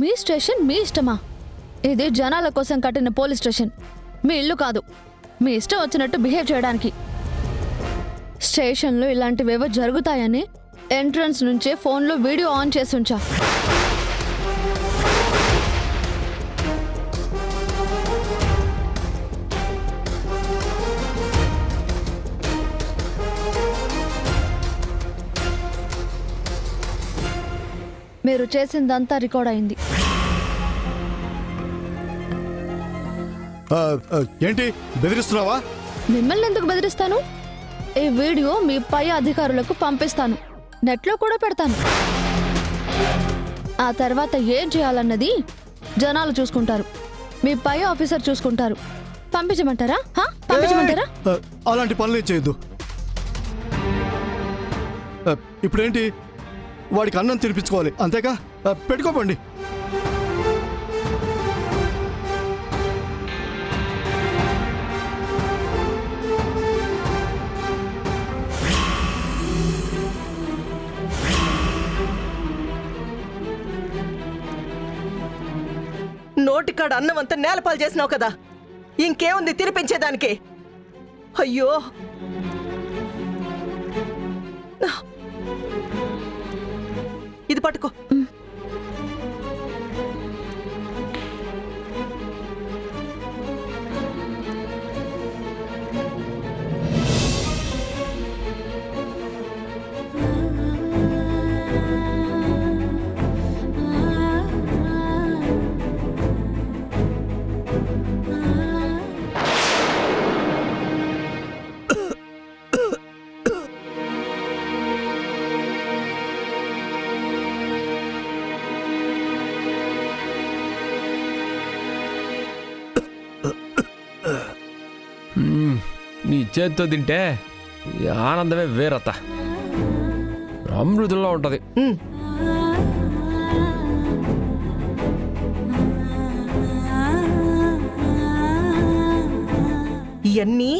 మీ station మీ ఇష్టమా? ఇది జనాల కోసం కట్టిన పోలీస్ స్టేషన్, మీ ఇల్లు కాదు. మీ ఇష్టం వచ్చినట్టు బిహేవ్ చేయడానికి. స్టేషన్లో ఇలాంటివేవో జరుగుతాయని ఎంట్రన్స్ నుంచే ఫోన్లో వీడియో ఆన్ చేసి ఉంచా. మీరు చేసిందంతా రికార్డ్ అయింది. ఏంటి బెదిరిస్తున్నావా? మిమ్మల్ని ఎందుకు బెదిరిస్తాను? ఈ వీడియో మీ పై అధికారులకు పంపిస్తాను, నెట్లో కూడా పెడతాను. ఆ తర్వాత ఏం చేయాలన్నది జనాలు చూసుకుంటారు, మీ పై ఆఫీసర్ చూసుకుంటారు. పంపించమంటారా? పంపించమంటారా? అలాంటి పనులు చేయొద్దు. ఇప్పుడేంటి, వాడికి అన్నం తినిపించుకోవాలి అంతేగా? పెట్టుకోపండి. నోటికాడ అన్నం అంతా నేలపాలు చేసినావు కదా, ఇంకేముంది తినిపించేదానికి? అయ్యో, ఇది పట్టుకో. నీ చేతితో తింటే ఆనందమే వేరత, అమృతంలో ఉంటది. ఇవన్నీ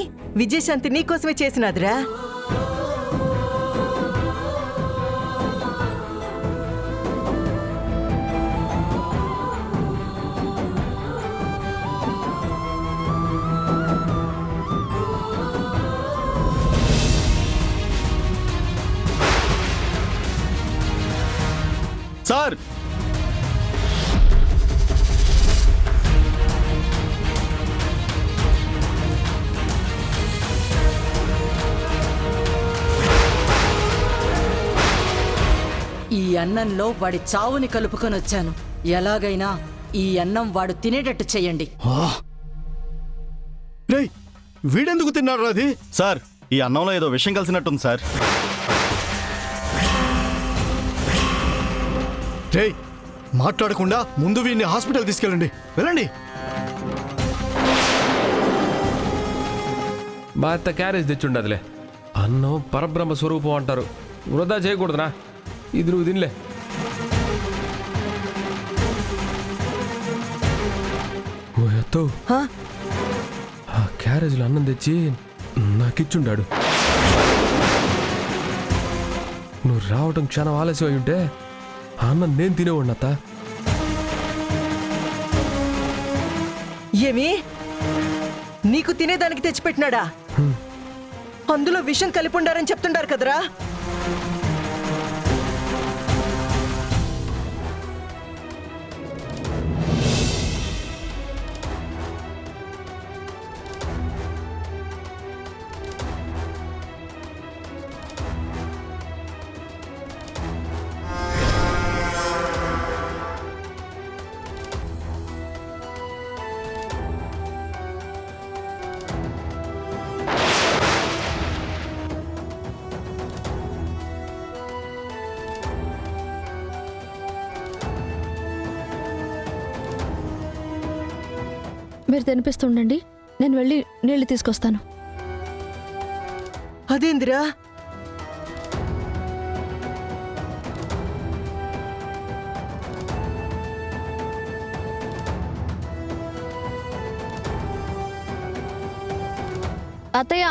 విజయశాంతి నీకోసమే చేసినదిరా. సార్, ఈ అన్నంలో వాడి చావుని కలుపుకొని వచ్చాను. ఎలాగైనా ఈ అన్నం వాడు తినేటట్టు చెయ్యండి. రేయ్, వీడెందుకు తిన్నాడు అది? సార్, ఈ అన్నంలో ఏదో విషయం కలిసినట్టుంది సార్. రేయ్, మాట్లాడకుండా ముందు వీడిని హాస్పిటల్ తీసుకెళ్ళండి. వెళ్ళండి. మా అత్త క్యారేజ్ తెచ్చుండదులే. అన్నం పరబ్రహ్మ స్వరూపం అంటారు, వృధా చేయకూడదునా. ఇది నువ్వు తినలే. ఓ ఎత్తో, ఆ క్యారేజ్లో అన్నం తెచ్చి నాకిచ్చుండాడు. నువ్వు రావటం క్షణం ఆలస్యం అయి ఉంటే అన్నం నేను తినేవాడిని అత్త. ఏమి, నీకు తినేదానికి తెచ్చిపెట్టినాడా? అందులో విషం కలిపి ఉండారని చెప్తుండారు కదరా. మీరు తినిపిస్తుండండి, నేను వెళ్ళి నీళ్లు తీసుకొస్తాను. అదేందిరా? అత్తయ్య,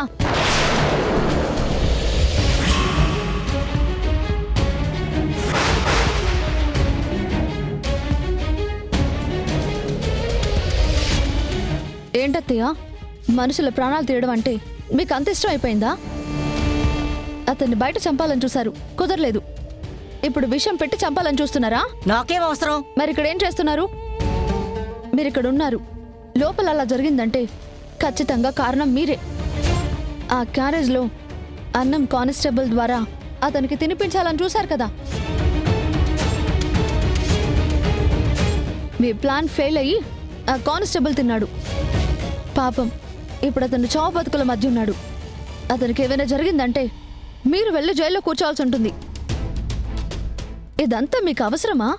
ఏంటత్తయ్య మనుషుల ప్రాణాలు తీయడం అంటే మీకు అంత ఇష్టం అయిపోయిందా? అతన్ని బయట చంపాలని చూశారు, కుదరలేదు. ఇప్పుడు విషం పెట్టి చంపాలని చూస్తున్నారా? నాకేం అవసరం? మరి ఇక్కడ ఏం చేస్తున్నారు? మీరు ఇక్కడ ఉన్నారు, లోపల అలా జరిగిందంటే ఖచ్చితంగా కారణం మీరే. ఆ క్యారేజ్లో అన్నం కానిస్టేబుల్ ద్వారా అతనికి తినిపించాలని చూశారు కదా. మీ ప్లాన్ ఫెయిల్ అయ్యి ఆ కానిస్టేబుల్ తిన్నాడు. పాపం ఇప్పుడు అతను చావు బతుకుల మధ్య ఉన్నాడు. అతనికి ఏమైనా జరిగిందంటే మీరు వెళ్ళి జైల్లో కూర్చోవాల్సి ఉంటుంది. ఇదంతా మీకు అవసరమా?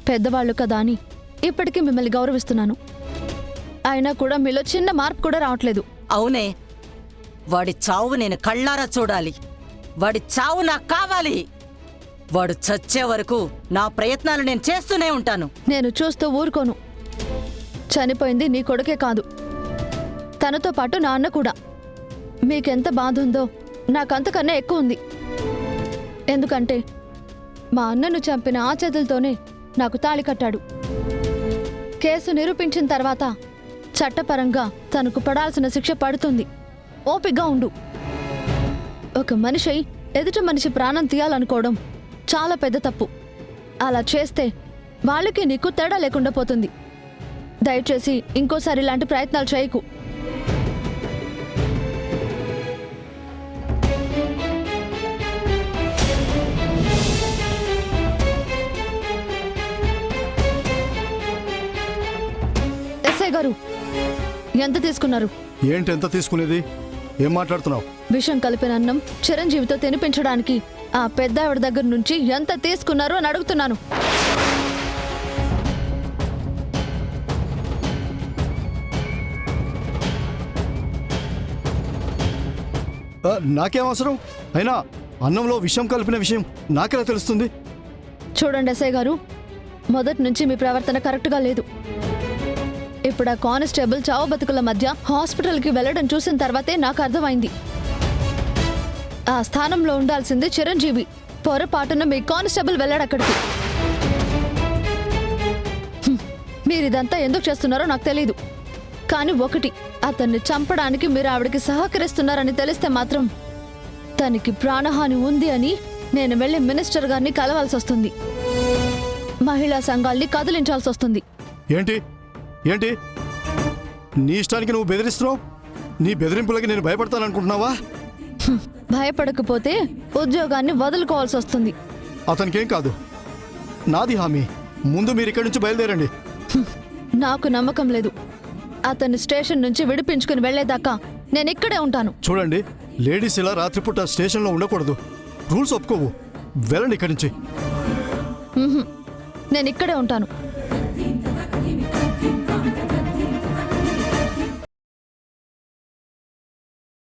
పెద్దవాళ్ళు కదా అని ఇప్పటికీ మిమ్మల్ని గౌరవిస్తున్నాను. అయినా కూడా మీలో చిన్న మార్పు కూడా రావట్లేదు. అవునే, వాడి చావు నేను కళ్ళారా చూడాలి. వాడి చావు నాకు కావాలి. వాడు చచ్చే వరకు నా ప్రయత్నాలు నేను చేస్తూనే ఉంటాను. నేను చూస్తూ ఊరుకోను. చనిపోయింది నీ కొడుకే కాదు, తనతో పాటు నా అన్న కూడా. మీకెంత బాధ ఉందో నాకంతకన్నా ఎక్కువ ఉంది. ఎందుకంటే మా అన్నను చంపిన ఆ చేతులతోనే నాకు తాళి కట్టాడు. కేసు నిరూపించిన తర్వాత చట్టపరంగా తనకు పడాల్సిన శిక్ష పడుతుంది. ఓపిగ్గా ఉండు. ఒక మనిషి ఎదుటి మనిషి ప్రాణం తీయాలనుకోవడం చాలా పెద్ద తప్పు. అలా చేస్తే వాళ్ళకి నీకు తేడా లేకుండా పోతుంది. దయచేసి ఇంకోసారి ఇలాంటి ప్రయత్నాలు చేయకు. ఎస్ఐ గారు, ఎంత తీసుకున్నారు? ఏంటి ఎంత తీసుకునేది? ఏం మాట్లాడుతున్నావు? విషం కలిపిన అన్నం చిరంజీవితో తినిపించడానికి ఆ పెద్దావిడ దగ్గర నుంచి ఎంత తీసుకున్నారు అని అడుగుతున్నాను. నాకేం అవసరం? అయినా అన్నంలో విషం కలిపిన విషయం నాకెలా తెలుస్తుంది? చూడండి ఎస్ఐ గారు, మొదటి నుంచి మీ ప్రవర్తన కరెక్ట్గా లేదు. ఇప్పుడు ఆ కానిస్టేబుల్ చావు బతుకుల మధ్య హాస్పిటల్కి వెళ్ళడం చూసిన తర్వాతే నాకు అర్థమైంది. ఆ స్థానంలో ఉండాల్సింది చిరంజీవి. పొరపాటున మీ కానిస్టేబుల్ వెళ్ళాడు అక్కడికి. మీరిదంతా ఎందుకు చేస్తున్నారో నాకు తెలీదు. కానీ ఒకటి, అతన్ని చంపడానికి మీరు ఆవిడకి సహకరిస్తున్నారని తెలిస్తే మాత్రం తనకి ప్రాణహాని ఉంది అని నేను వెళ్ళి మినిస్టర్ గారిని కలవాల్సి వస్తుంది. మహిళా సంఘాల్ని కదిలించాల్సి వస్తుంది. ఏంటి ఏంటి నీ ఇష్టానికి నువ్వు బెదిరిస్తున్నావు? నీ బెదిరింపులకి నేను భయపడతాననుకుంటున్నావా? భయపడకపోతే ఉద్యోగాన్ని వదులుకోవాల్సి వస్తుంది. అతనికేం కాదు, నాది హామీ. ముందు మీరు ఇక్కడి నుంచి బయలుదేరండి. నాకు నమ్మకం లేదు. అతన్ని స్టేషన్ నుంచి విడిపించుకుని వెళ్లేదాకా నేను ఇక్కడే ఉంటాను. చూడండి, లేడీస్ ఇలా రాత్రిపూట స్టేషన్లో ఉండకూడదు. రూల్స్ ఒప్పుకోవు. వెళ్ళండి ఇక్కడి నుంచి. నేను ఇక్కడే ఉంటాను.